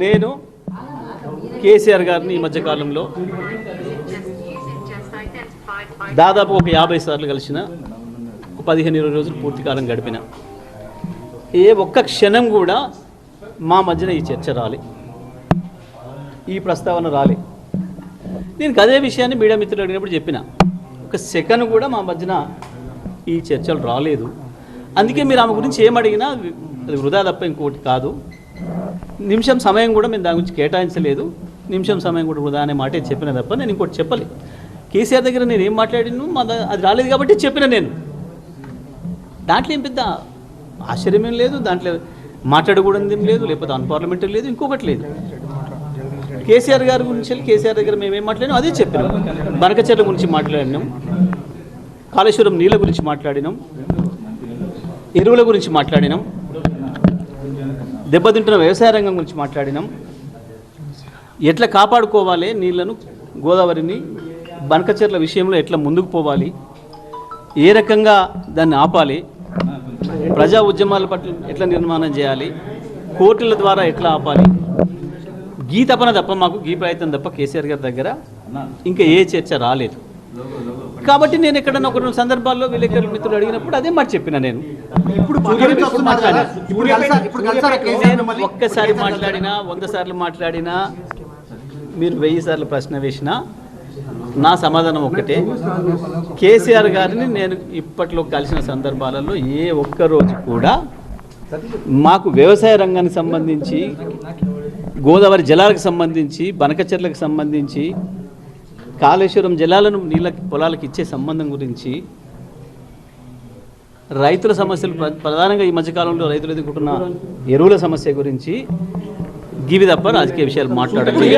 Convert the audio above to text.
నేను కేసీఆర్ గారిని ఈ మధ్యకాలంలో దాదాపు ఒక 50 సార్లు కలిసిన, 15-20 రోజులు పూర్తి కాలం గడిపిన. ఏ ఒక్క క్షణం కూడా మా మధ్యన ఈ చర్చ రాలే, ఈ ప్రస్తావన రాలే. నేను అదే విషయాన్ని మీడియా మిత్రులు అడిగినప్పుడు చెప్పిన, ఒక సెకండ్ కూడా మా మధ్యన ఈ చర్చలు రాలేదు. అందుకే మీరు ఆమె గురించి ఏమడిగినా అది వృధా తప్ప ఇంకోటి కాదు. నిమిషం సమయం కూడా మేము దాని గురించి కేటాయించలేదు. నిమిషం సమయం కూడా వృధా అనే మాటే చెప్పిన తప్ప నేను ఇంకోటి చెప్పలేదు. కేసీఆర్ దగ్గర నేను ఏం మాట్లాడిను అది రాలేదు కాబట్టి చెప్పిన. నేను దాంట్లో ఏం పెద్ద ఆశ్చర్యమేం లేదు, దాంట్లో మాట్లాడకూడదు ఏం లేదు, లేకపోతే అన్పార్లమెంటరీ లేదు, ఇంకొకటి లేదు. కేసీఆర్ గారి గురించి కేసీఆర్ దగ్గర మేమేం మాట్లాడినాం అదే చెప్పినాం. బనకచెర్ల గురించి మాట్లాడినాం, కాళేశ్వరం నీళ్ళ గురించి మాట్లాడినాం, ఎరువుల గురించి మాట్లాడినాం, దెబ్బతింటున్న వ్యవసాయ రంగం గురించి మాట్లాడినాం, ఎట్లా కాపాడుకోవాలి నీళ్లను, గోదావరిని, బనకచెర్ల విషయంలో ఎట్లా ముందుకు పోవాలి, ఏ రకంగా దాన్ని ఆపాలి, ప్రజా ఉద్యమాల పట్ల ఎట్లా నిర్మాణం చేయాలి, కోర్టుల ద్వారా ఎట్లా ఆపాలి, గీ తపన తప్ప మాకు గీ ప్రయత్నం తప్ప కేసీఆర్ గారి దగ్గర ఇంకా ఏ చర్చ రాలేదు. కాబట్టి నేను ఎక్కడన్నా ఒక 2 సందర్భాల్లో విలేకరుల మిత్రులు అడిగినప్పుడు అదే మాట చెప్పిన. నేను ఒక్కసారి మాట్లాడినా, 100 సార్లు మాట్లాడినా, మీరు 1000 సార్లు ప్రశ్న వేసినా నా సమాధానం ఒక్కటే. కేసీఆర్ గారిని నేను ఇప్పట్లో కలిసిన సందర్భాలలో ఏ ఒక్కరోజు కూడా మాకు వ్యవసాయ రంగానికి సంబంధించి, గోదావరి జలాలకు సంబంధించి, బనకచెర్లకు సంబంధించి, కాళేశ్వరం జలాలను నీళ్ళ పొలాలకు ఇచ్చే సంబంధం గురించి, రైతుల సమస్యలు ప్రధానంగా ఈ మధ్యకాలంలో రైతులు ఎదుర్కొంటున్న ఎరువుల సమస్య గురించి గివి తప్ప రాజకీయ విషయాలు మాట్లాడాలి.